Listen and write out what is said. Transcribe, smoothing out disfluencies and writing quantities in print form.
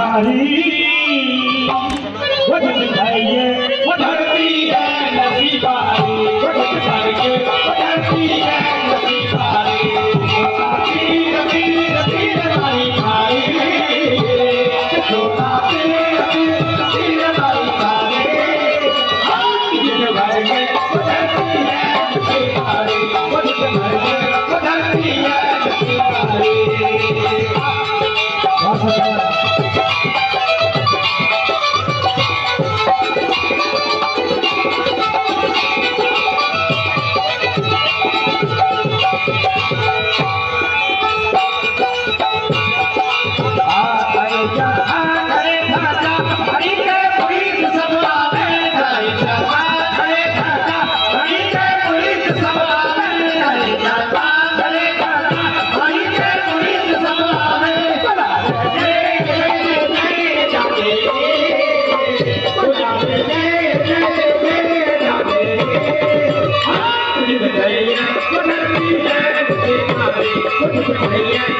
नसीबारी वो धरती है वो धरती है नसीबारी वो धरती है वो धरती है नसीबारी रती रती रती भाई छोटा रती रती रती भाई ये भाई वो धरती है नसीबारी वो धरती है नसीबारी भैया